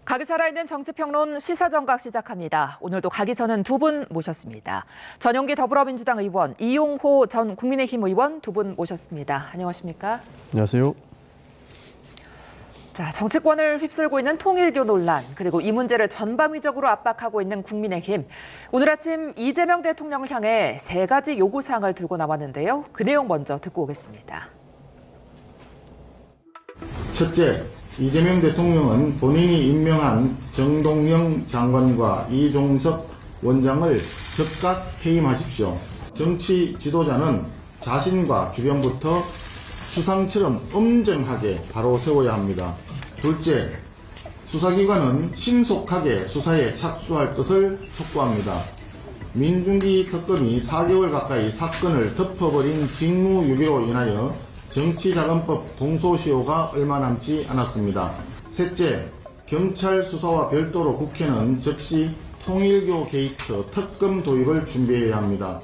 각이 살아있는 정치평론 시사정각 시작합니다. 오늘도 각이 서는 두 분 모셨습니다. 전용기 더불어민주당 의원, 이용호 전 국민의힘 의원 두 분 모셨습니다. 안녕하십니까? 안녕하세요. 자, 정치권을 휩쓸고 있는 통일교 논란, 그리고 이 문제를 전방위적으로 압박하고 있는 국민의힘. 오늘 아침 이재명 대통령을 향해 세 가지 요구사항을 들고 나왔는데요. 그 내용 먼저 듣고 오겠습니다. 첫째, 이재명 대통령은 본인이 임명한 정동영 장관과 이종석 원장을 즉각 해임하십시오. 정치 지도자는 자신과 주변부터 수상처럼 엄정하게 바로 세워야 합니다. 둘째, 수사기관은 신속하게 수사에 착수할 것을 촉구합니다. 민중기 특검이 4개월 가까이 사건을 덮어버린 직무유기로 인하여 정치자금법 공소시효가 얼마 남지 않았습니다. 셋째, 경찰 수사와 별도로 국회는 즉시 통일교 게이트 특검 도입을 준비해야 합니다.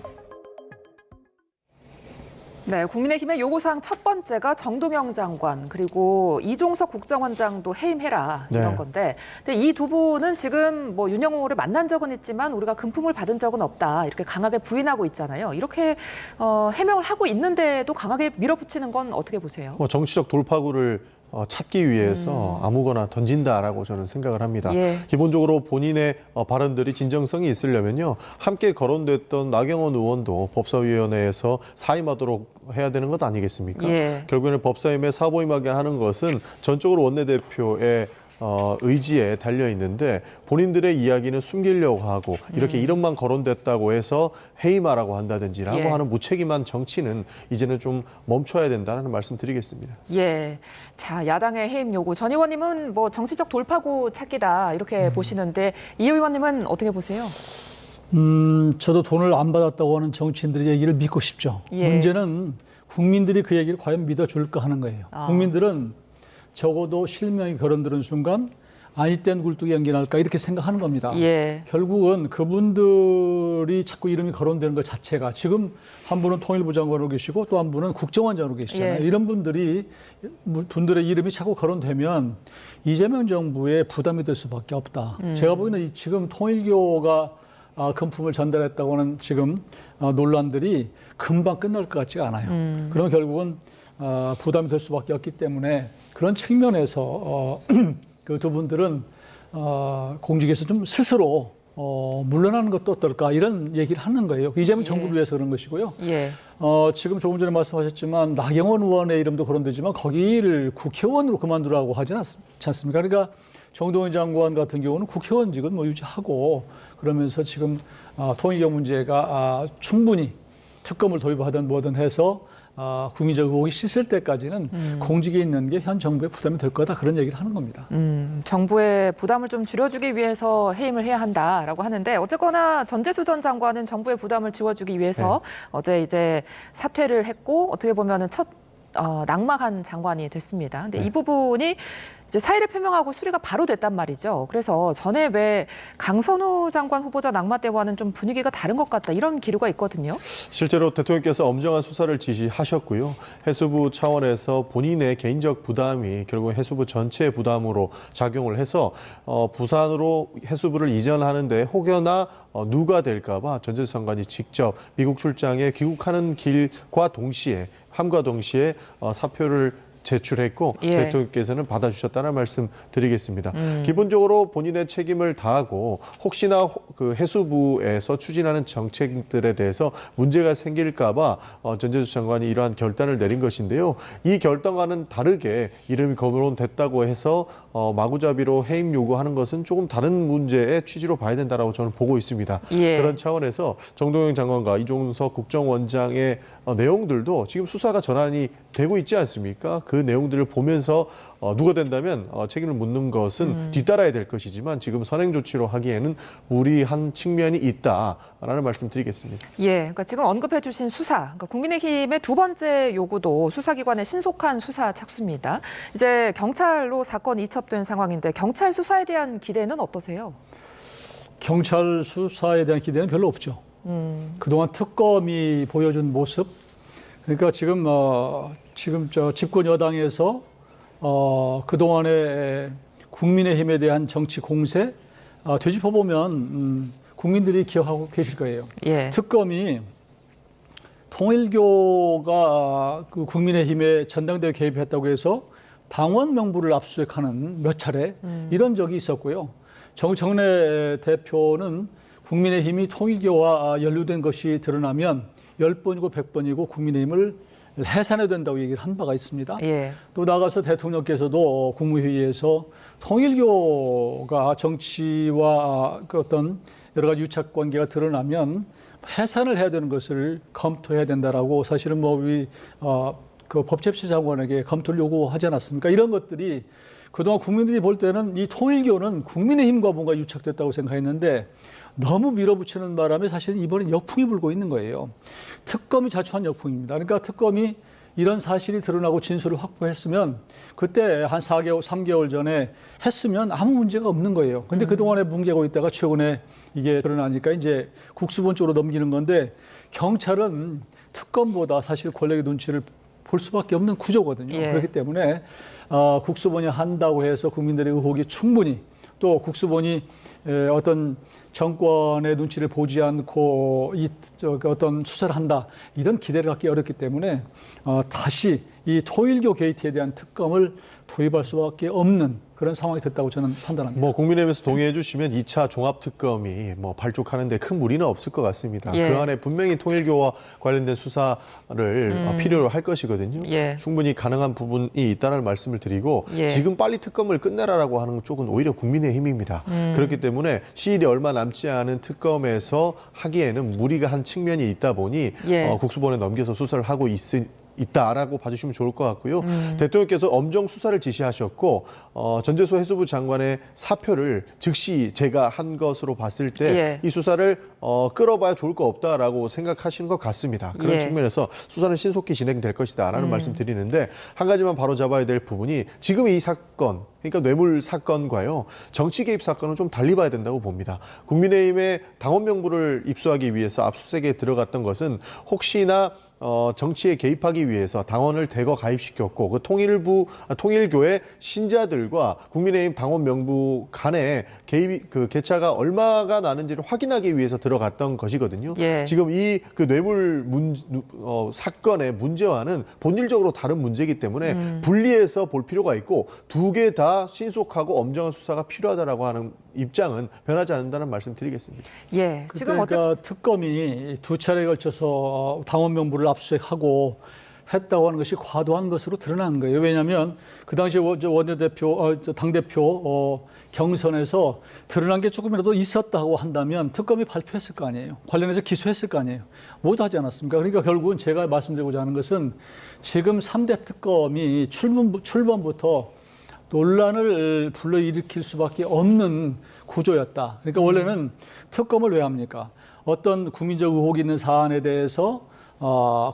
네, 국민의힘의 요구사항 첫 번째가 정동영 장관 그리고 이종석 국정원장도 해임해라 이런 건데, 근데 이 두 분은 지금 뭐 윤영호를 만난 적은 있지만 우리가 금품을 받은 적은 없다 이렇게 강하게 부인하고 있잖아요. 이렇게 해명을 하고 있는데도 강하게 밀어붙이는 건 어떻게 보세요? 정치적 돌파구를 찾기 위해서 아무거나 던진다라고 저는 생각을 합니다. 예. 기본적으로 본인의 발언들이 진정성이 있으려면요, 함께 거론됐던 나경원 의원도 법사위원회에서 사임하도록 해야 되는 것 아니겠습니까? 예. 결국에는 법사위에 사보임하게 하는 것은 전적으로 원내대표의 의지에 달려 있는데, 본인들의 이야기는 숨기려고 하고 이렇게 이름만 거론됐다고 해서 해임하라고 한다든지라고 예. 하는 무책임한 정치는 이제는 좀 멈춰야 된다는 말씀 드리겠습니다. 예. 자, 야당의 해임 요구. 전 의원님은 뭐 정치적 돌파구 찾기다 이렇게 보시는데, 이 의원님은 어떻게 보세요? 저도 돈을 안 받았다고 하는 정치인들의 얘기를 믿고 싶죠. 예. 문제는 국민들이 그 얘기를 과연 믿어줄까 하는 거예요. 국민들은 적어도 실명이 거론되는 순간 아니 땐 굴뚝이 연기날까 이렇게 생각하는 겁니다. 예. 결국은 그분들이 자꾸 이름이 거론되는 것 자체가, 지금 한 분은 통일부 장관으로 계시고 또 한 분은 국정원장으로 계시잖아요. 예. 이런 분들의 이름이 자꾸 거론되면 이재명 정부에 부담이 될 수밖에 없다. 제가 보기에는 지금 통일교가 금품을 전달했다고 하는 지금 논란들이 금방 끝날 것 같지가 않아요. 그러면 결국은 부담이 될 수밖에 없기 때문에 그런 측면에서 그 두 분들은 공직에서 좀 스스로 물러나는 것도 어떨까 이런 얘기를 하는 거예요. 이재명 정부를 위해서 그런 것이고요. 예. 지금 조금 전에 말씀하셨지만 나경원 의원의 이름도 거론되지만 거기를 국회의원으로 그만두라고 하지 않습니까? 그러니까 정동영 장관 같은 경우는 국회의원직은 뭐 유지하고 그러면서 지금 통일교 문제가 충분히 특검을 도입하든 뭐든 해서 국민적 의혹이 씻을 때까지는 공직에 있는 게 현 정부의 부담이 될 거다, 그런 얘기를 하는 겁니다. 정부의 부담을 좀 줄여주기 위해서 해임을 해야 한다라고 하는데, 어쨌거나 전재수 전 장관은 정부의 부담을 지워주기 위해서 어제 이제 사퇴를 했고, 어떻게 보면은 첫 낙마한 장관이 됐습니다. 근데 이 부분이 이제 사의를 표명하고 수리가 바로 됐단 말이죠. 그래서 전에 왜 강선우 장관 후보자 낙마 때와는 좀 분위기가 다른 것 같다, 이런 기류가 있거든요. 실제로 대통령께서 엄정한 수사를 지시하셨고요. 해수부 차원에서 본인의 개인적 부담이 결국 해수부 전체의 부담으로 작용을 해서 부산으로 해수부를 이전하는데 혹여나 누가 될까 봐 전재수 장관이 직접 미국 출장에 귀국하는 길과 동시에 함과 동시에 사표를 제출했고, 예. 대통령께서는 받아주셨다는 말씀 드리겠습니다. 기본적으로 본인의 책임을 다하고 혹시나 그 해수부에서 추진하는 정책들에 대해서 문제가 생길까 봐 전재수 장관이 이러한 결단을 내린 것인데요. 이 결단과는 다르게 이름이 거론됐다고 해서 마구잡이로 해임 요구하는 것은 조금 다른 문제의 취지로 봐야 된다고 저는 보고 있습니다. 예. 그런 차원에서 정동영 장관과 이종석 국정원장의 내용들도 지금 수사가 전환이 되고 있지 않습니까? 그 내용들을 보면서 누가 된다면 책임을 묻는 것은 뒤따라야 될 것이지만 지금 선행 조치로 하기에는 무리한 측면이 있다라는 말씀 드리겠습니다. 예, 그러니까 지금 언급해 주신 수사, 그러니까 국민의힘의 두 번째 요구도 수사기관의 신속한 수사 착수입니다. 이제 경찰로 사건이 이첩된 상황인데, 경찰 수사에 대한 기대는 어떠세요? 경찰 수사에 대한 기대는 별로 없죠. 그동안 특검이 보여준 모습, 그러니까 지금 저 집권 여당에서 그동안에 국민의힘에 대한 정치 공세 되짚어보면 국민들이 기억하고 계실 거예요. 예. 특검이 통일교가 그 국민의힘에 전당대회 개입했다고 해서 당원 명부를 압수수색하는 몇 차례 이런 적이 있었고요. 정청래 대표는 국민의힘이 통일교와 연루된 것이 드러나면 10번이고 100번이고 국민의힘을 해산해야 된다고 얘기를 한 바가 있습니다. 예. 또 나가서 대통령께서도 국무회의에서 통일교가 정치와 그 어떤 여러 가지 유착 관계가 드러나면 해산을 해야 되는 것을 검토해야 된다라고 사실은 뭐 우리 그 법제처 장관에게 검토를 요구하지 않았습니까? 이런 것들이 그동안 국민들이 볼 때는 이 통일교는 국민의힘과 뭔가 유착됐다고 생각했는데 너무 밀어붙이는 바람에 사실은 이번엔 역풍이 불고 있는 거예요. 특검이 자초한 역풍입니다. 그러니까 특검이 이런 사실이 드러나고 진술을 확보했으면 그때 한 4개월, 3개월 전에 했으면 아무 문제가 없는 거예요. 근데 그동안에 뭉개고 있다가 최근에 이게 드러나니까 이제 국수본 쪽으로 넘기는 건데 경찰은 특검보다 사실 권력의 눈치를 볼 수밖에 없는 구조거든요. 예. 그렇기 때문에 국수본이 한다고 해서 국민들의 의혹이 충분히 또 국수본이 어떤 정권의 눈치를 보지 않고 어떤 수사를 한다 이런 기대를 갖기 어렵기 때문에 다시 이 통일교 게이트에 대한 특검을 도입할 수밖에 없는 그런 상황이 됐다고 저는 판단합니다. 뭐 국민의힘에서 동의해 주시면 2차 종합특검이 뭐 발족하는데 큰 무리는 없을 것 같습니다. 예. 그 안에 분명히 통일교와 관련된 수사를 필요로 할 것이거든요. 예. 충분히 가능한 부분이 있다는 말씀을 드리고 예. 지금 빨리 특검을 끝내라라고 하는 쪽은 오히려 국민의힘입니다. 그렇기 때문에 시일이 얼마 남지 않은 특검에서 하기에는 무리가 한 측면이 있다 보니 예. 국수본에 넘겨서 수사를 하고 있다라고 봐주시면 좋을 것 같고요. 대통령께서 엄정 수사를 지시하셨고 전재수 해수부 장관의 사표를 즉시 제가 한 것으로 봤을 때 이 예. 수사를 끌어봐야 좋을 거 없다라고 생각하시는 것 같습니다. 그런 예. 측면에서 수사는 신속히 진행될 것이다라는 말씀 드리는데 한 가지만 바로 잡아야 될 부분이 지금 이 사건 그러니까 뇌물 사건과요. 정치 개입 사건은 좀 달리 봐야 된다고 봅니다. 국민의힘의 당원 명부를 입수하기 위해서 압수수색에 들어갔던 것은 혹시나 정치에 개입하기 위해서 당원을 대거 가입시켰고 그 통일교의 신자들과 국민의힘 당원 명부 간에 그 객차가 얼마가 나는지를 확인하기 위해서 들어갔던 것이거든요. 예. 지금 이 그 뇌물 사건의 문제와는 본질적으로 다른 문제이기 때문에 분리해서 볼 필요가 있고 두 개 다 신속하고 엄정한 수사가 필요하다라고 하는 입장은 변하지 않는다는 말씀 드리겠습니다. 예. 지금 그러니까 특검이 두 차례에 걸쳐서 당원 명부를 압수수색하고 했다고 하는 것이 과도한 것으로 드러난 거예요. 왜냐하면 그 당시에 원내대표, 당대표 경선에서 드러난 게 조금이라도 있었다고 한다면 특검이 발표했을 거 아니에요. 관련해서 기소했을 거 아니에요. 모두 하지 않았습니까? 그러니까 결국은 제가 말씀드리고자 하는 것은 지금 3대 특검이 출범부터 논란을 불러일으킬 수밖에 없는 구조였다. 그러니까 원래는 특검을 왜 합니까? 어떤 국민적 의혹이 있는 사안에 대해서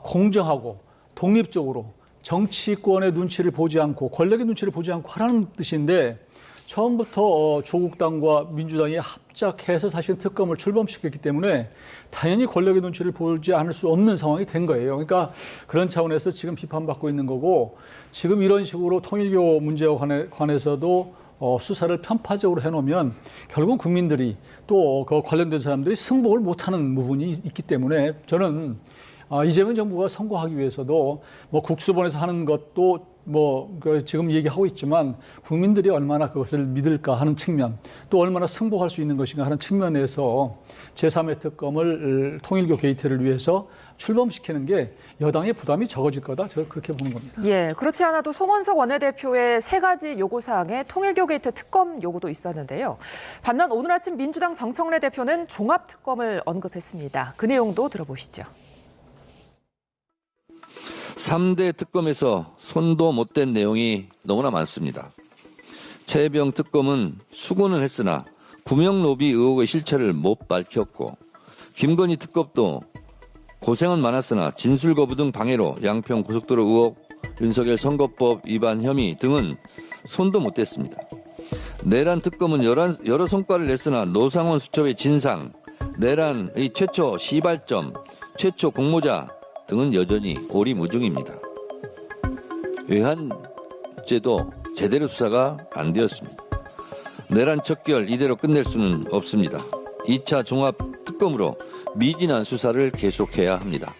공정하고 독립적으로 정치권의 눈치를 보지 않고 권력의 눈치를 보지 않고 하라는 뜻인데 처음부터 조국당과 민주당이 합작해서 사실 특검을 출범시켰기 때문에 당연히 권력의 눈치를 보지 않을 수 없는 상황이 된 거예요. 그러니까 그런 차원에서 지금 비판받고 있는 거고 지금 이런 식으로 통일교 문제와 관해서도 수사를 편파적으로 해놓으면 결국 국민들이 또 그 관련된 사람들이 승복을 못하는 부분이 있기 때문에 저는 이재명 정부가 선거하기 위해서도 뭐 국수본에서 하는 것도 뭐 지금 얘기하고 있지만 국민들이 얼마나 그것을 믿을까 하는 측면 또 얼마나 승복할 수 있는 것인가 하는 측면에서 제3의 특검을 통일교 게이트를 위해서 출범시키는 게 여당의 부담이 적어질 거다. 저는 그렇게 보는 겁니다. 예, 그렇지 않아도 송원석 원내대표의 3가지 요구사항에 통일교 게이트 특검 요구도 있었는데요. 반면 오늘 아침 민주당 정청래 대표는 종합특검을 언급했습니다. 그 내용도 들어보시죠. 3대 특검에서 손도 못 댄 내용이 너무나 많습니다. 최혜병 특검은 수고는 했으나 구명 로비 의혹의 실체를 못 밝혔고 김건희 특검도 고생은 많았으나 진술 거부 등 방해로 양평 고속도로 의혹, 윤석열 선거법 위반 혐의 등은 손도 못 댔습니다. 내란 특검은 여러 성과를 냈으나 노상원 수첩의 진상, 내란의 최초 시발점, 최초 공모자 등은 여전히 오리무중입니다. 외환죄도 제대로 수사가 안 되었습니다. 내란 척결 이대로 끝낼 수는 없습니다. 2차 종합 특검으로 미진한 수사를 계속해야 합니다.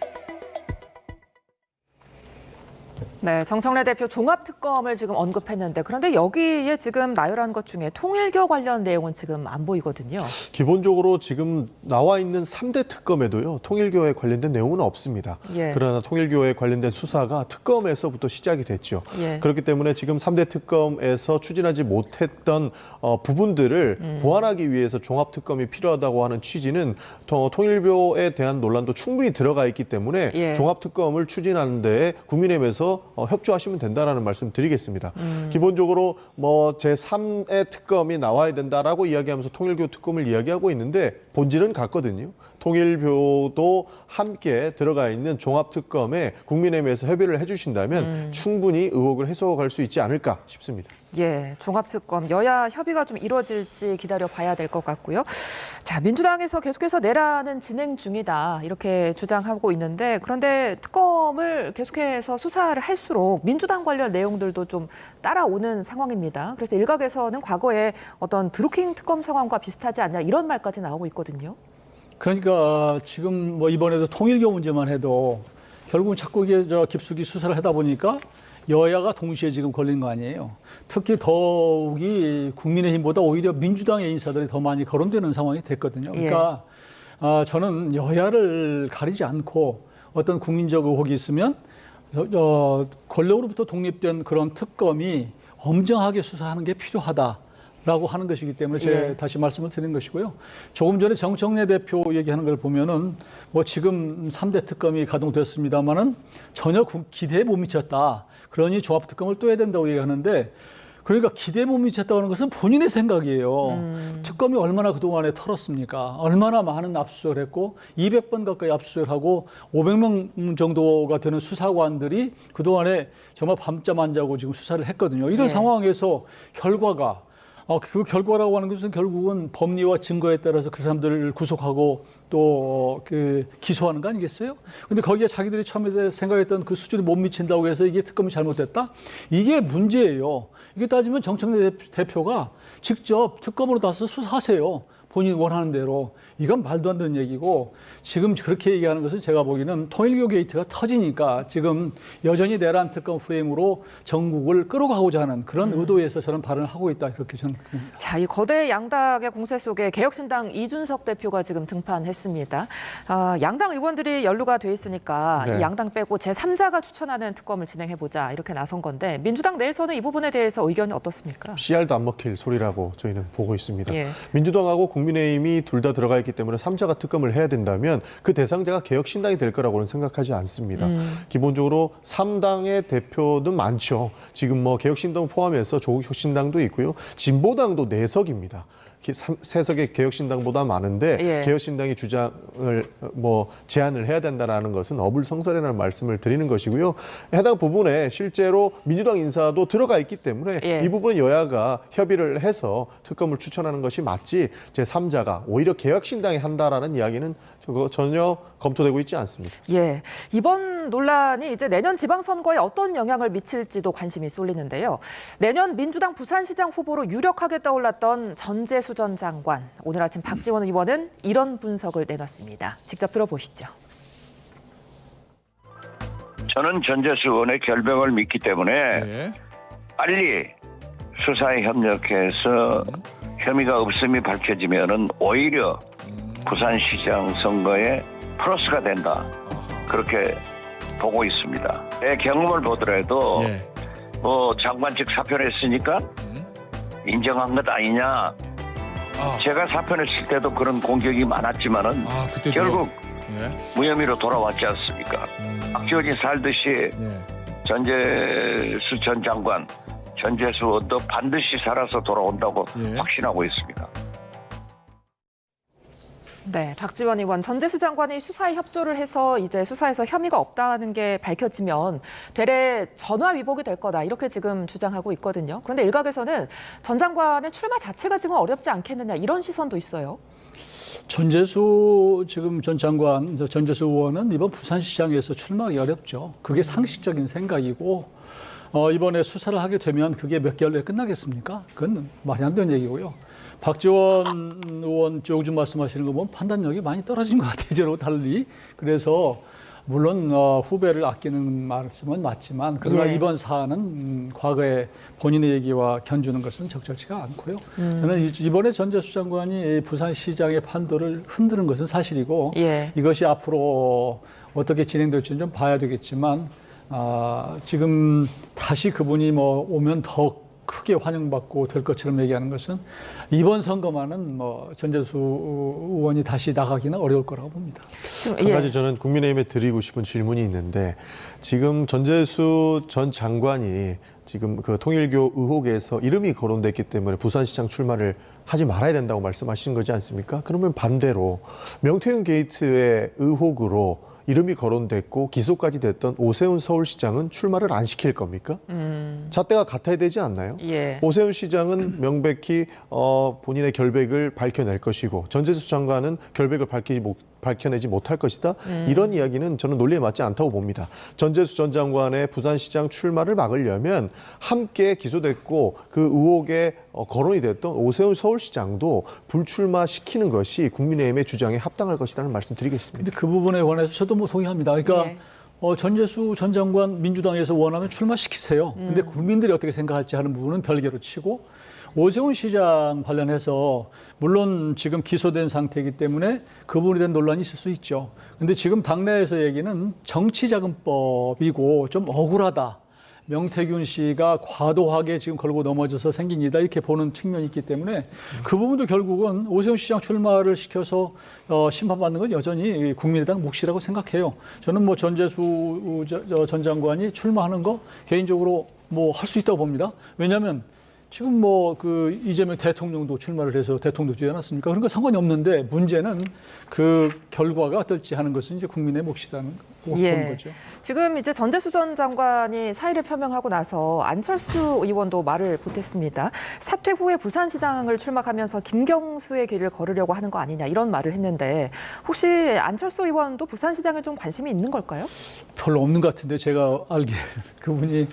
네, 정청래 대표 종합특검을 지금 언급했는데 그런데 여기에 지금 나열한 것 중에 통일교 관련 내용은 지금 안 보이거든요. 기본적으로 지금 나와 있는 3대 특검에도요, 통일교에 관련된 내용은 없습니다. 예. 그러나 통일교에 관련된 수사가 특검에서부터 시작이 됐죠. 예. 그렇기 때문에 지금 3대 특검에서 추진하지 못했던 부분들을 보완하기 위해서 종합특검이 필요하다고 하는 취지는 통일교에 대한 논란도 충분히 들어가 있기 때문에 예. 종합특검을 추진하는 데에 국민의힘에서 협조하시면 된다라는 말씀 드리겠습니다. 기본적으로 뭐 제3의 특검이 나와야 된다라고 이야기하면서 통일교 특검을 이야기하고 있는데 본질은 같거든요. 통일교도 함께 들어가 있는 종합특검에 국민의힘에서 협의를 해주신다면 충분히 의혹을 해소할 수 있지 않을까 싶습니다. 예, 종합특검 여야 협의가 좀 이루어질지 기다려 봐야 될 것 같고요. 자, 민주당에서 계속해서 내란은 진행 중이다 이렇게 주장하고 있는데 그런데 특검을 계속해서 수사를 할수록 민주당 관련 내용들도 좀 따라오는 상황입니다. 그래서 일각에서는 과거에 어떤 드루킹 특검 상황과 비슷하지 않냐 이런 말까지 나오고 있거든요. 그러니까 지금 뭐 이번에도 통일교 문제만 해도 결국은 자꾸 이게 깊숙이 수사를 하다 보니까 여야가 동시에 지금 걸린 거 아니에요. 특히 더욱이 국민의힘보다 오히려 민주당의 인사들이 더 많이 거론되는 상황이 됐거든요. 그러니까 저는 여야를 가리지 않고 어떤 국민적 의혹이 있으면 권력으로부터 독립된 그런 특검이 엄정하게 수사하는 게 필요하다라고 하는 것이기 때문에 제가 다시 말씀을 드린 것이고요. 조금 전에 정청래 대표 얘기하는 걸 보면은 뭐 지금 3대 특검이 가동됐습니다만은 전혀 기대에 못 미쳤다. 그러니 종합특검을 또 해야 된다고 얘기하는데 그러니까 기대에 못 미쳤다고 하는 것은 본인의 생각이에요. 특검이 얼마나 그동안에 털었습니까? 얼마나 많은 압수수색을 했고 200번 가까이 압수수색을 하고 500명 정도가 되는 수사관들이 그동안에 정말 밤잠 안 자고 지금 수사를 했거든요. 이런 상황에서 결과가 그 결과라고 하는 것은 결국은 법리와 증거에 따라서 그 사람들을 구속하고 또 그 기소하는 거 아니겠어요? 근데 거기에 자기들이 처음에 생각했던 그 수준이 못 미친다고 해서 이게 특검이 잘못됐다? 이게 문제예요. 이게 따지면 정청래 대표가 직접 특검으로 나서 수사하세요. 본인 원하는 대로. 이건 말도 안 되는 얘기고 지금 그렇게 얘기하는 것은 제가 보기에는 통일교 게이트가 터지니까 지금 여전히 내란 특검 프레임으로 전국을 끌어가고자 하는 그런 의도에서 저는 발언을 하고 있다. 이렇게 저는. 자, 이 거대 양당의 공세 속에 개혁신당 이준석 대표가 지금 등판했습니다. 양당 의원들이 연루가 돼 있으니까 이 양당 빼고 제3자가 추천하는 특검을 진행해보자 이렇게 나선 건데 민주당 내에서는 이 부분에 대해서 의견이 어떻습니까? 씨알도 안 먹힐 소리라고 저희는 보고 있습니다. 예. 민주당하고 국민의힘이 둘 다 들어가 있기 때문에 3자가 특검을 해야 된다면 그 대상자가 개혁신당이 될 거라고는 생각하지 않습니다. 기본적으로 3당의 대표도 많죠. 지금 뭐 개혁신당 포함해서 조국혁신당도 있고요. 진보당도 4석입니다. 3석의 개혁신당보다 많은데 개혁신당이 주장을 제안을 해야 된다라는 것은 어불성설이라는 말씀을 드리는 것이고요. 해당 부분에 실제로 민주당 인사도 들어가 있기 때문에 이 부분은 여야가 협의를 해서 특검을 추천하는 것이 맞지 제3자가 오히려 개혁신당이 한다라는 이야기는 전혀 검토되고 있지 않습니다. 예, 이번 논란이 이제 내년 지방선거에 어떤 영향을 미칠지도 관심이 쏠리는데요. 내년 민주당 부산시장 후보로 유력하게 떠올랐던 전재수 전 장관. 오늘 아침 박지원 의원은 이런 분석을 내놨습니다. 직접 들어보시죠. 저는 전재수 의원의 결백을 믿기 때문에 빨리 수사에 협력해서 혐의가 없음이 밝혀지면은 오히려 부산시장 선거에 플러스가 된다. 그렇게 보고 있습니다. 내 경험을 보더라도 장관직 사표를 했으니까 인정한 것 아니냐. 제가 사표를 했을 때도 그런 공격이 많았지만은 결국 무혐의로 돌아왔지 않습니까? 박지원이 살듯이 전재수 전 장관, 전재수 의원도 반드시 살아서 돌아온다고 확신하고 있습니다. 네, 박지원 의원, 전재수 장관이 수사에 협조를 해서 이제 수사에서 혐의가 없다는 게 밝혀지면 되레 전화위복이 될 거다 이렇게 지금 주장하고 있거든요. 그런데 일각에서는 전 장관의 출마 자체가 지금 어렵지 않겠느냐 이런 시선도 있어요. 전재수 지금 전 장관, 전재수 의원은 이번 부산시장에서 출마하기 어렵죠. 그게 상식적인 생각이고 이번에 수사를 하게 되면 그게 몇 개월 내에 끝나겠습니까? 그건 말이 안 되는 얘기고요. 박지원 의원 요즘 말씀하시는 거 보면 판단력이 많이 떨어진 것 같아요. 예전하고 달리. 그래서 물론 후배를 아끼는 말씀은 맞지만 그러나 예. 이번 사안은 과거에 본인의 얘기와 견주는 것은 적절치가 않고요. 저는 이번에 전재수 장관이 부산시장의 판도를 흔드는 것은 사실이고 예. 이것이 앞으로 어떻게 진행될지는 좀 봐야 되겠지만 지금 다시 그분이 뭐 오면 더 크게 환영받고 될 것처럼 얘기하는 것은 이번 선거만은 뭐 전재수 의원이 다시 나가기는 어려울 거라고 봅니다. 한 가지 저는 국민의힘에 드리고 싶은 질문이 있는데 지금 전재수 전 장관이 지금 그 통일교 의혹에서 이름이 거론됐기 때문에 부산시장 출마를 하지 말아야 된다고 말씀하시는 거지 않습니까? 그러면 반대로 명태균 게이트의 의혹으로 이름이 거론됐고 기소까지 됐던 오세훈 서울시장은 출마를 안 시킬 겁니까? 잣대가 같아야 되지 않나요? 예. 오세훈 시장은 명백히 본인의 결백을 밝혀낼 것이고 전재수 장관은 결백을 밝혀내지 못할 것이다. 이런 이야기는 저는 논리에 맞지 않다고 봅니다. 전재수 전 장관의 부산시장 출마를 막으려면 함께 기소됐고 그 의혹에 거론이 됐던 오세훈 서울시장도 불출마시키는 것이 국민의힘의 주장에 합당할 것이라는 말씀 드리겠습니다. 근데 그 부분에 관해서 저도 뭐 동의합니다. 그러니까 예. 전재수 전 장관 민주당에서 원하면 출마시키세요. 근데 국민들이 어떻게 생각할지 하는 부분은 별개로 치고 오세훈 시장 관련해서 물론 지금 기소된 상태이기 때문에 그 부분에 대한 논란이 있을 수 있죠. 근데 지금 당내에서 얘기는 정치자금법이고 좀 억울하다. 명태균 씨가 과도하게 지금 걸고 넘어져서 생긴 일이다 이렇게 보는 측면이 있기 때문에 그 부분도 결국은 오세훈 시장 출마를 시켜서 심판받는 건 여전히 국민의당 몫이라고 생각해요. 저는 뭐 전재수 전 장관이 출마하는 거 개인적으로 뭐 할 수 있다고 봅니다. 왜냐하면 지금 뭐 그 이재명 대통령도 출마를 해서 대통령 되지 않았습니까? 그런 거 상관이 없는데 문제는 그 결과가 어떨지 하는 것은 이제 국민의 몫이라는 보는 거죠. 지금 이제 전재수 전 장관이 사의를 표명하고 나서 안철수 의원도 말을 보탰습니다. 사퇴 후에 부산시장을 출마하면서 김경수의 길을 걸으려고 하는 거 아니냐 이런 말을 했는데 혹시 안철수 의원도 부산시장에 좀 관심이 있는 걸까요? 별로 없는 것 같은데 제가 알기에 그분이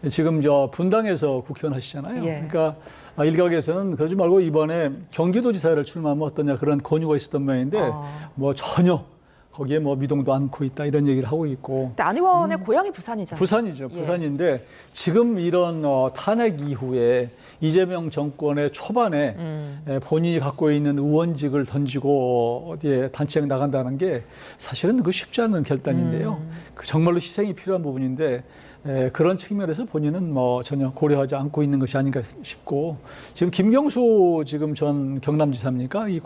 지금 분당에서 국회의원 하시잖아요. 예. 그러니까 일각에서는 그러지 말고 이번에 경기도지사를 출마하면 어떠냐 그런 권유가 있었던 모양인데 뭐 전혀 거기에 뭐 미동도 않고 있다 이런 얘기를 하고 있고. 근데 안 의원의 고향이 부산이잖아요. 부산이죠. 예. 부산인데 지금 이런 탄핵 이후에 이재명 정권의 초반에 본인이 갖고 있는 의원직을 던지고 어디에 단체장 나간다는 게 사실은 그 쉽지 않은 결단인데요. 그 정말로 희생이 필요한 부분인데 그런 측면에서 본인은 뭐 전혀 고려하지 않고 있는 것이 아닌가 싶고 지금 김경수 지금 전 경남지사입니까? 이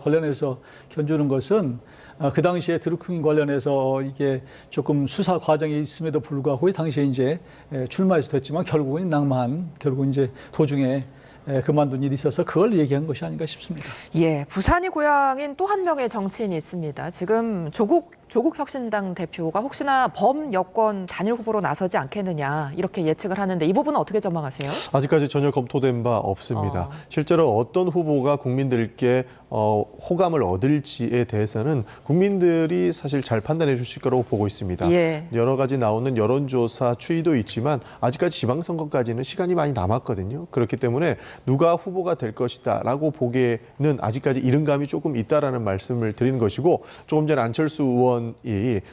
관련해서 견주는 것은 그 당시에 드루킹 관련해서 이게 조금 수사 과정에 있음에도 불구하고 당시에 이제 출마해서 됐지만 결국은 낭만, 결국 이제 도중에 그만둔 일이 있어서 그걸 얘기한 것이 아닌가 싶습니다. 예, 부산이 고향인 또 한 명의 정치인이 있습니다. 지금 조국 혁신당 대표가 혹시나 범여권 단일 후보로 나서지 않겠느냐 이렇게 예측을 하는데 이 부분은 어떻게 전망하세요? 아직까지 전혀 검토된 바 없습니다. 실제로 어떤 후보가 국민들께 호감을 얻을지에 대해서는 국민들이 사실 잘 판단해 주실 거라고 보고 있습니다. 예. 여러 가지 나오는 여론조사 추이도 있지만 아직까지 지방선거까지는 시간이 많이 남았거든요. 그렇기 때문에 누가 후보가 될 것이다라고 보기에는 아직까지 이른감이 조금 있다라는 말씀을 드리는 것이고 조금 전에 안철수 의원이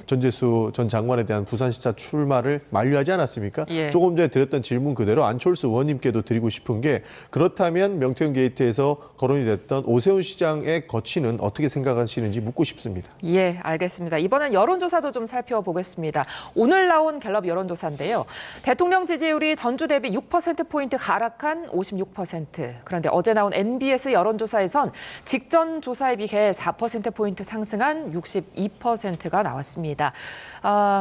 전재수 전 장관에 대한 부산시장 출마를 만류하지 않았습니까? 예. 조금 전에 드렸던 질문 그대로 안철수 의원님께도 드리고 싶은 게 그렇다면 명태균 게이트에서 거론이 됐던 오세훈 시장의 거취는 어떻게 생각하시는지 묻고 싶습니다. 예, 알겠습니다. 이번엔 여론조사도 좀 살펴보겠습니다. 오늘 나온 갤럽 여론조사인데요. 대통령 지지율이 전주 대비 6%포인트 하락한 56%. 그런데 어제 나온 NBS 여론조사에선 직전 조사에 비해 4%포인트 상승한 62%가 나왔습니다.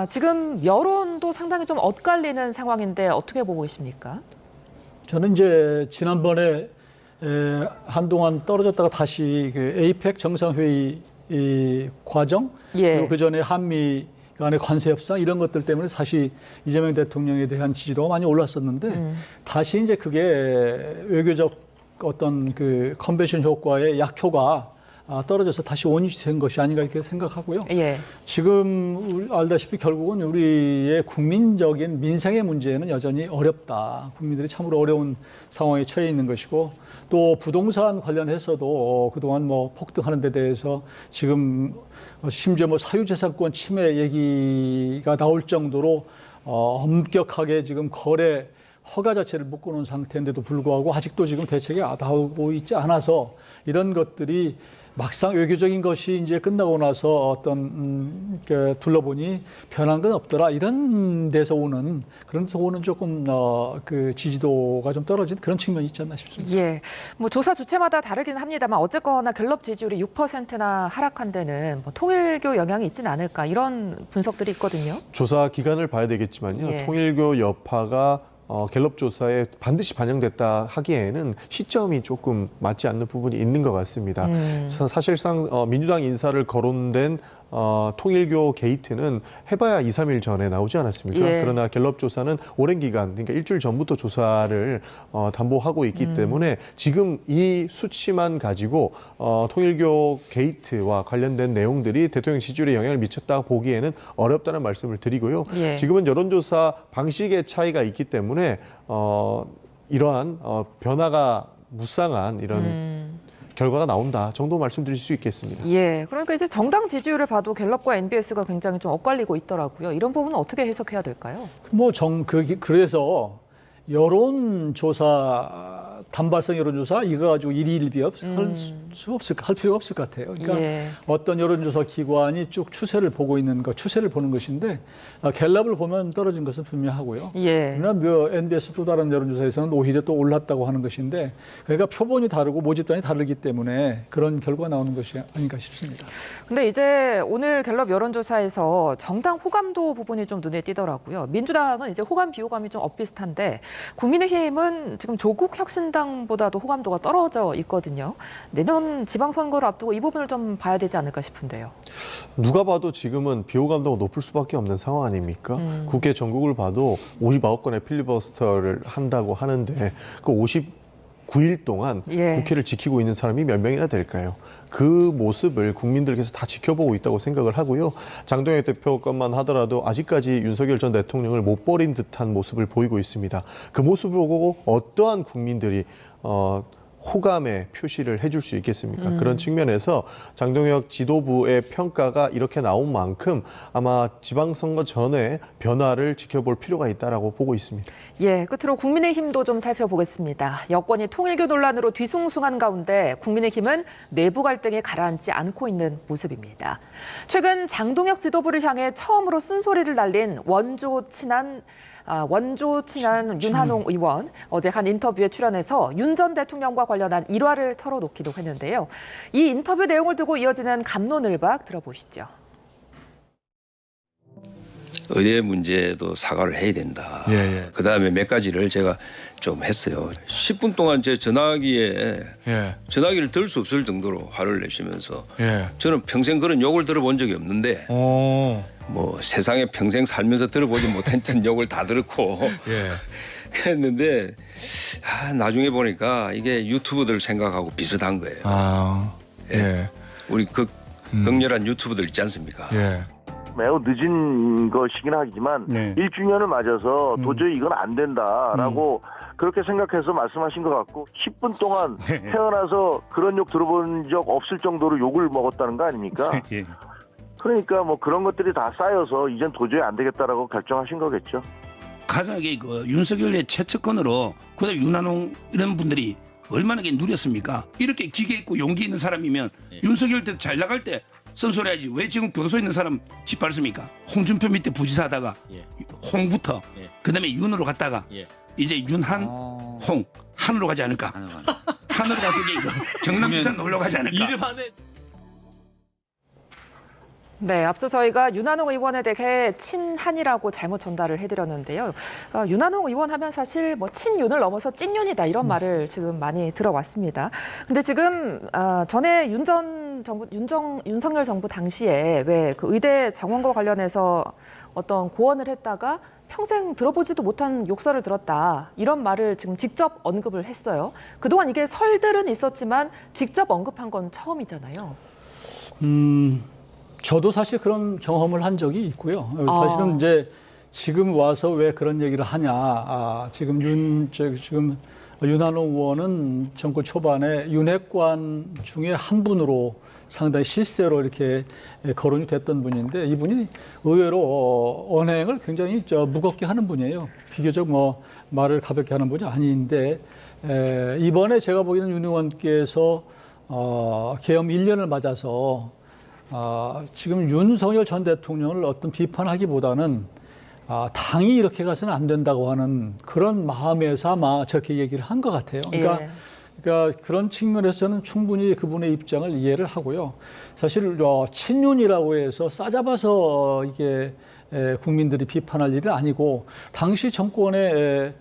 지금 여론도 상당히 좀 엇갈리는 상황인데 어떻게 보고 계십니까? 저는 이제 지난번에 한동안 떨어졌다가 다시 그 에이펙 정상회의 과정, 예. 그리고 그 전에 한미 간의 관세 협상 이런 것들 때문에 사실 이재명 대통령에 대한 지지도가 많이 올랐었는데 다시 이제 그게 외교적 어떤 그 컨벤션 효과의 약효가 떨어져서 다시 원인이 된 것이 아닌가 이렇게 생각하고요. 예. 지금 알다시피 결국은 우리의 국민적인 민생의 문제는 여전히 어렵다. 국민들이 참으로 어려운 상황에 처해 있는 것이고 또 부동산 관련해서도 그동안 뭐 폭등하는 데 대해서 지금 심지어 뭐 사유재산권 침해 얘기가 나올 정도로 엄격하게 지금 거래 허가 자체를 묶어놓은 상태인데도 불구하고 아직도 지금 대책이 나오고 있지 않아서 이런 것들이 막상 외교적인 것이 이제 끝나고 나서 어떤 둘러보니 변한 건 없더라 이런 데서 오는 조금 그 지지도가 좀 떨어진 그런 측면이 있지 않나 싶습니다. 예, 뭐 조사 주체마다 다르긴 합니다만 어쨌거나 갤럽 지지율이 6%나 하락한 데는 뭐 통일교 영향이 있지는 않을까 이런 분석들이 있거든요. 조사 기간을 봐야 되겠지만요. 예. 통일교 여파가 갤럽 조사에 반드시 반영됐다 하기에는 시점이 조금 맞지 않는 부분이 있는 것 같습니다. 사실상 민주당 인사를 거론된 통일교 게이트는 해봐야 2, 3일 전에 나오지 않았습니까? 예. 그러나 갤럽 조사는 오랜 기간, 그러니까 일주일 전부터 조사를 담보하고 있기 때문에 지금 이 수치만 가지고 통일교 게이트와 관련된 내용들이 대통령 지지율에 영향을 미쳤다 보기에는 어렵다는 말씀을 드리고요. 예. 지금은 여론조사 방식의 차이가 있기 때문에 이러한 변화가 무쌍한 이런 결과가 나온다 정도 말씀드릴 수 있겠습니다. 예, 그러니까 이제 정당 지지율을 봐도 갤럽과 NBS가 굉장히 좀 엇갈리고 있더라고요. 이런 부분은 어떻게 해석해야 될까요? 그래서 여론조사 단발성 여론조사 이거 가지고 일희일비 할 필요가 없을 것 같아요. 그러니까 예. 어떤 여론조사 기관이 쭉 추세를 보고 있는 것, 추세를 보는 것인데 갤럽을 보면 떨어진 것은 분명하고요. 예. 그러나 NBS 또 다른 여론조사에서는 오히려 또 올랐다고 하는 것인데 그러니까 표본이 다르고 모집단이 다르기 때문에 그런 결과가 나오는 것이 아닌가 싶습니다. 근데 이제 오늘 갤럽 여론조사에서 정당 호감도 부분이 좀 눈에 띄더라고요. 민주당은 이제 호감 비호감이 좀 엇비슷한데 국민의힘은 지금 조국 혁신당보다도 호감도가 떨어져 있거든요. 내년 지방선거를 앞두고 이 부분을 좀 봐야 되지 않을까 싶은데요. 누가 봐도 지금은 비호감도가 높을 수밖에 없는 상황 아닙니까? 국회 전국을 봐도 59건의 필리버스터를 한다고 하는데 그 59일 동안 예. 국회를 지키고 있는 사람이 몇 명이나 될까요? 그 모습을 국민들께서 다 지켜보고 있다고 생각을 하고요. 장동혁 대표 것만 하더라도 아직까지 윤석열 전 대통령을 못 버린 듯한 모습을 보이고 있습니다. 그 모습을 보고 어떠한 국민들이 호감의 표시를 해줄 수 있겠습니까? 그런 측면에서 장동혁 지도부의 평가가 이렇게 나온 만큼 아마 지방선거 전에 변화를 지켜볼 필요가 있다라고 보고 있습니다. 예, 끝으로 국민의힘도 좀 살펴보겠습니다. 여권이 통일교 논란으로 뒤숭숭한 가운데 국민의힘은 내부 갈등이 가라앉지 않고 있는 모습입니다. 최근 장동혁 지도부를 향해 처음으로 쓴소리를 날린 원조 친한 윤한홍 의원 어제 한 인터뷰에 출연해서 윤 전 대통령과 관련한 일화를 털어놓기도 했는데요. 이 인터뷰 내용을 두고 이어지는 갑론을박 들어보시죠. 의대 문제도 사과를 해야 된다. 그다음에 몇 가지를 제가 좀 했어요. 10분 동안 제 전화기에 전화기를 들 수 없을 정도로 화를 내시면서 저는 평생 그런 욕을 들어본 적이 없는데 뭐 세상에 평생 살면서 들어보지 못했던 욕을 다 들었고 그랬는데 나중에 보니까 이게 유튜버들 생각하고 비슷한 거예요. 우리 극렬한 유튜버들 있지 않습니까? 매우 늦은 것이긴 하지만 1주년을 맞아서 도저히 이건 안 된다라고 그렇게 생각해서 말씀하신 것 같고 10분 동안 태어나서 그런 욕 들어본 적 없을 정도로 욕을 먹었다는 거 아닙니까? 그러니까 뭐 그런 것들이 다 쌓여서 이젠 도저히 안 되겠다라고 결정하신 거겠죠. 가장에게 윤석열의 최측근으로 그다음 윤한홍 이런 분들이 얼마나 누렸습니까? 이렇게 기계 있고 용기 있는 사람이면 윤석열 때 잘 나갈 때 쓴소리하지 왜 지금 교도소에 있는 사람 짓밟습니까? 홍준표 밑에 부지사다가 홍부터 그다음에 윤으로 갔다가 이제 윤한홍 한으로 가지 않을까? 한으로 가서 이제 경남 부산 놀러 가지 않을까? 이름 안에 네, 앞서 저희가 윤한홍 의원에 대해 친한이라고 잘못 전달을 해드렸는데요. 윤한홍 의원 하면 사실 뭐 친윤을 넘어서 찐윤이다 이런 말을 지금 많이 들어왔습니다. 근데 지금 전에 윤석열 정부 당시에 왜 그 의대 정원과 관련해서 어떤 고언을 했다가 평생 들어보지도 못한 욕설을 들었다. 이런 말을 지금 직접 언급을 했어요. 그동안 이게 설들은 있었지만 직접 언급한 건 처음이잖아요. 저도 사실 그런 경험을 한 적이 있고요. 사실은 이제 지금 와서 왜 그런 얘기를 하냐. 지금 윤한홍 의원은 정권 초반에 윤핵관 중에 한 분으로 상당히 실세로 이렇게 거론이 됐던 분인데 이분이 의외로 언행을 굉장히 무겁게 하는 분이에요. 비교적 말을 가볍게 하는 분이 아닌데 이번에 제가 보기에는 윤 의원께서 계엄 1년을 맞아서 지금 윤석열 전 대통령을 어떤 비판하기보다는 당이 이렇게 가서는 안 된다고 하는 그런 마음에서 아마 저렇게 얘기를 한 것 같아요. 그러니까 그런 측면에서 저는 충분히 그분의 입장을 이해를 하고요. 사실 친윤이라고 해서 싸잡아서 이게 국민들이 비판할 일이 아니고 당시 정권의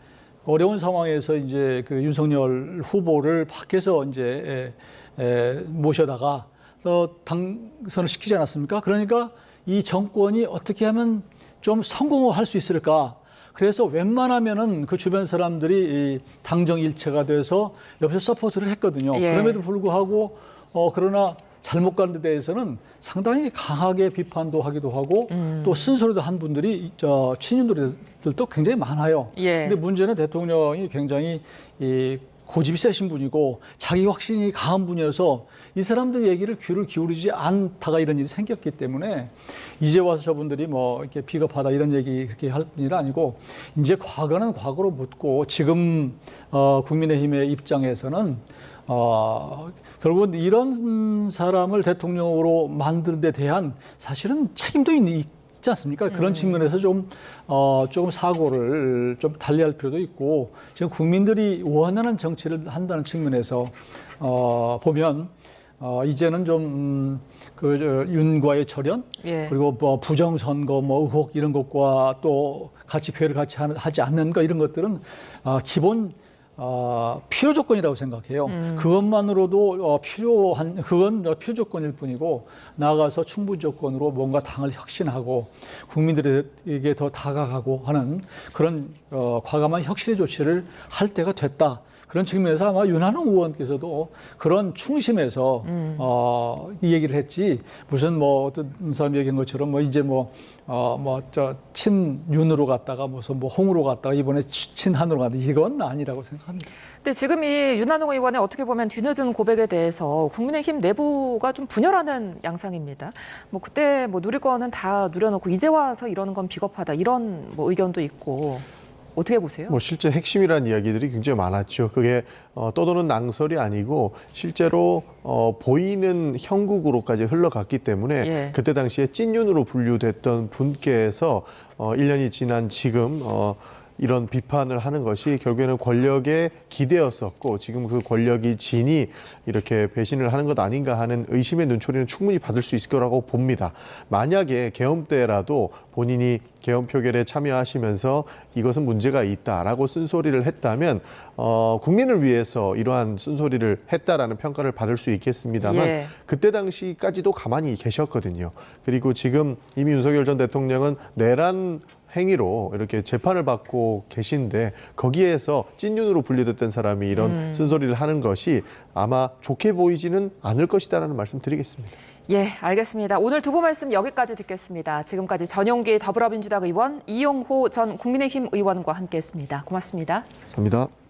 어려운 상황에서 이제 그 윤석열 후보를 밖에서 이제 모셔다가 당선을 시키지 않았습니까? 그러니까 이 정권이 어떻게 하면 좀 성공을 할 수 있을까? 그래서 웬만하면은 그 주변 사람들이 당정 일체가 돼서 옆에서 서포트를 했거든요. 그럼에도 불구하고 그러나 잘못 가는 데 대해서는 상당히 강하게 비판도 하기도 하고 또 쓴소리도 한 분들이 친윤들도 굉장히 많아요. 근데 문제는 대통령이 굉장히 고집이 세신 분이고 자기 확신이 강한 분이어서 이 사람들 얘기를 귀를 기울이지 않다가 이런 일이 생겼기 때문에 이제 와서 저분들이 이렇게 비겁하다 이런 얘기 그렇게 할 일이 아니고 이제 과거는 과거로 묻고 지금 국민의힘의 입장에서는 결국은 이런 사람을 대통령으로 만드는 데 대한 사실은 책임도 있지 않습니까? 그런 측면에서 조금 사고를 좀 달리할 필요도 있고 지금 국민들이 원하는 정치를 한다는 측면에서 보면 이제는 좀 윤과의 절연 그리고 부정선거 의혹 이런 것과 또 같이 배를 같이 하지 않는 것 이런 것들은 기본 필요 조건이라고 생각해요. 그것만으로도 그건 필요 조건일 뿐이고 나아가서 충분 조건으로 뭔가 당을 혁신하고 국민들에게 더 다가가고 하는 그런 과감한 혁신의 조치를 할 때가 됐다. 그런 측면에서 아마 윤한홍 의원께서도 그런 충심에서 이 얘기를 했지 무슨 어떤 사람 얘기한 것처럼 이제 친윤으로 갔다가 무슨 홍으로 갔다가 이번에 친한으로 갔다 이건 아니라고 생각합니다. 근데 지금 이 윤한홍 의원의 어떻게 보면 뒤늦은 고백에 대해서 국민의힘 내부가 좀 분열하는 양상입니다. 그때 누릴 거는 다 누려놓고 이제 와서 이러는 건 비겁하다 이런 의견도 있고. 어떻게 보세요? 실제 핵심이라는 이야기들이 굉장히 많았죠. 그게 떠도는 낭설이 아니고 실제로 보이는 형국으로까지 흘러갔기 때문에 그때 당시에 찐윤으로 분류됐던 분께서 1년이 지난 지금 이런 비판을 하는 것이 결국에는 권력의 기대였었고 지금 그 권력이 진이 이렇게 배신을 하는 것 아닌가 하는 의심의 눈초리는 충분히 받을 수 있을 거라고 봅니다. 만약에 계엄 때라도 본인이 계엄 표결에 참여하시면서 이것은 문제가 있다라고 쓴소리를 했다면 국민을 위해서 이러한 쓴소리를 했다라는 평가를 받을 수 있겠습니다만 그때 당시까지도 가만히 계셨거든요. 그리고 지금 이미 윤석열 전 대통령은 내란 행위로 이렇게 재판을 받고 계신데 거기에서 찐윤으로 분류됐던 사람이 이런 쓴소리를 하는 것이 아마 좋게 보이지는 않을 것이다라는 말씀 드리겠습니다. 알겠습니다. 오늘 두분 말씀 여기까지 듣겠습니다. 지금까지 전용기 더불어민주당 의원, 이용호 전 국민의힘 의원과 함께했습니다. 고맙습니다. 감사합니다.